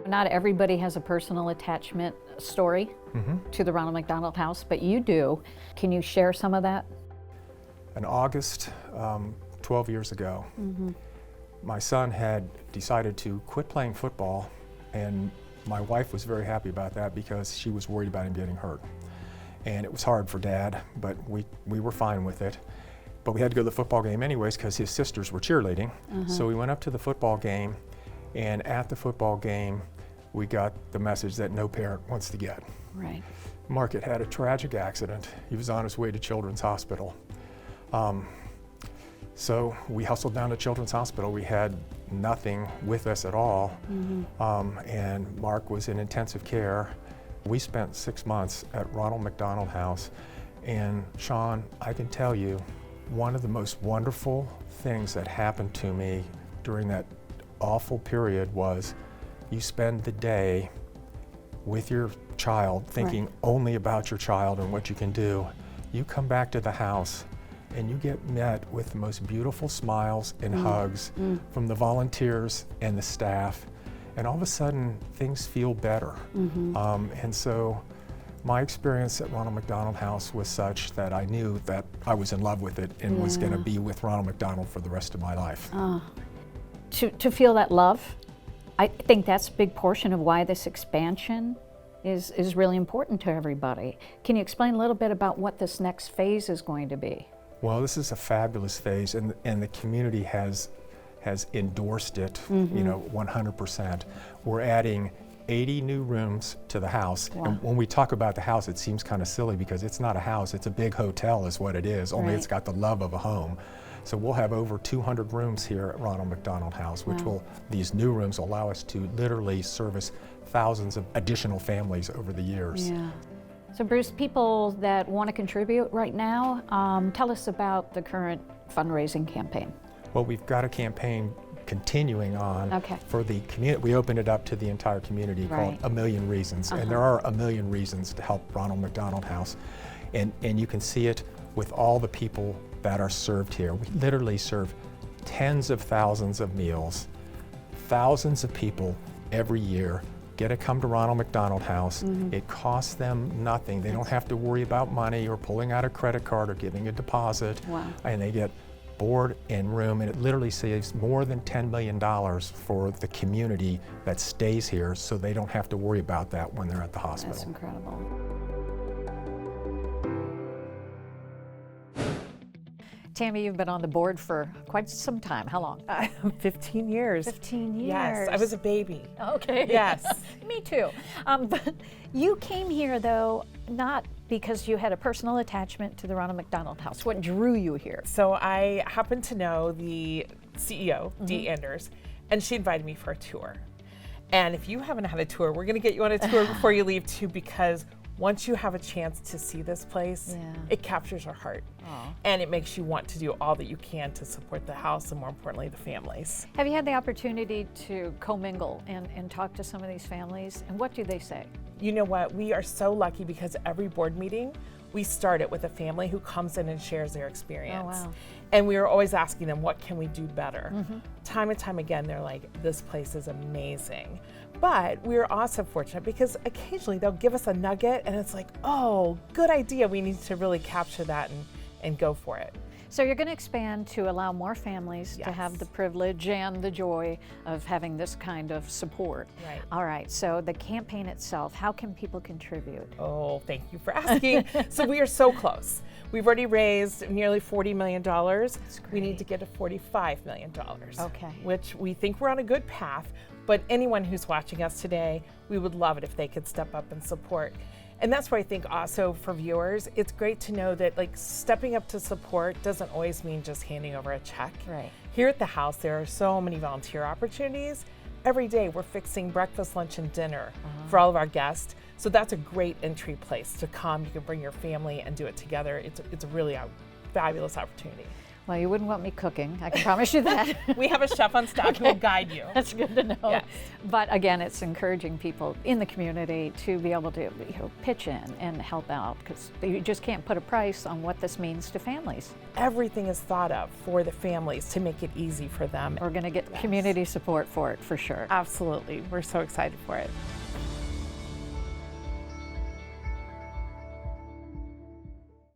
Not everybody has a personal attachment story to the Ronald McDonald House, but you do. Can you share some of that? In August, 12 years ago, my son had decided to quit playing football, and my wife was very happy about that because she was worried about him getting hurt. And it was hard for Dad, but we were fine with it. But we had to go to the football game anyways because his sisters were cheerleading. So we went up to the football game, and at the football game, we got the message that no parent wants to get. Right. Mark had had a tragic accident. He was on his way to Children's Hospital. So we hustled down to Children's Hospital. We had nothing with us at all. And Mark was in intensive care. We spent 6 months at Ronald McDonald House. And Shawn, I can tell you, one of the most wonderful things that happened to me during that awful period was you spend the day with your child thinking only about your child and what you can do. You come back to the house and you get met with the most beautiful smiles and hugs from the volunteers and the staff, and all of a sudden things feel better. And so my experience at Ronald McDonald House was such that I knew that I was in love with it and was going to be with Ronald McDonald for the rest of my life. To feel that love, I think that's a big portion of why this expansion is really important to everybody. Can you explain a little bit about what this next phase is going to be? Well, this is a fabulous phase, and the community has endorsed it, 100%. We're adding 80 new rooms to the house. Wow. And when we talk about the house, it seems kind of silly because it's not a house, it's a big hotel is what it is, only it's got the love of a home. So we'll have over 200 rooms here at Ronald McDonald House, which these new rooms allow us to literally service thousands of additional families over the years. Yeah. So Bruce, people that want to contribute right now, tell us about the current fundraising campaign. Well, we've got a campaign continuing on for the community. We opened it up to the entire community called A Million Reasons. And there are a million reasons to help Ronald McDonald House. And you can see it with all the people that are served here. We literally serve tens of thousands of meals. Thousands of people every year get to come to Ronald McDonald House. It costs them nothing. They don't have to worry about money or pulling out a credit card or giving a deposit. And they get board and room, and it literally saves more than $10 million for the community that stays here, so they don't have to worry about that when they're at the hospital. That's incredible. Tammy, you've been on the board for quite some time. How long? 15 years. 15 years. Yes, I was a baby. Okay. Yes. Me too. But you came here, though, not because you had a personal attachment to the Ronald McDonald House. What drew you here? So I happened to know the CEO, Dee Anders, and she invited me for a tour. And if you haven't had a tour, we're going to get you on a tour before you leave too, because once you have a chance to see this place, it captures your heart. And it makes you want to do all that you can to support the house and, more importantly, the families. Have you had the opportunity to commingle and talk to some of these families? And what do they say? You know what? We are so lucky because every board meeting, we start it with a family who comes in and shares their experience. Oh, wow. And we are always asking them, what can we do better? Time and time again, they're like, this place is amazing. But we're also fortunate because occasionally they'll give us a nugget and it's like, oh, good idea. We need to really capture that and go for it. So you're going to expand to allow more families to have the privilege and the joy of having this kind of support. Right. All right, so the campaign itself, how can people contribute? Oh, thank you for asking. So we are so close. We've already raised nearly $40 million. That's great. We need to get to $45 million, Okay. which we think we're on a good path. But anyone who's watching us today, we would love it if they could step up and support. And that's why I think also for viewers, it's great to know that like stepping up to support doesn't always mean just handing over a check. Right. Here at the house, there are so many volunteer opportunities. Every day we're fixing breakfast, lunch, and dinner for all of our guests. So that's a great entry place to come. You can bring your family and do it together. It's really a fabulous opportunity. Well, you wouldn't want me cooking, I can promise you that. We have a chef on staff who will guide you. That's good to know. Yes. But again, it's encouraging people in the community to be able to pitch in and help out, because you just can't put a price on what this means to families. Everything is thought of for the families to make it easy for them. We're going to get community support for it for sure. Absolutely. We're so excited for it.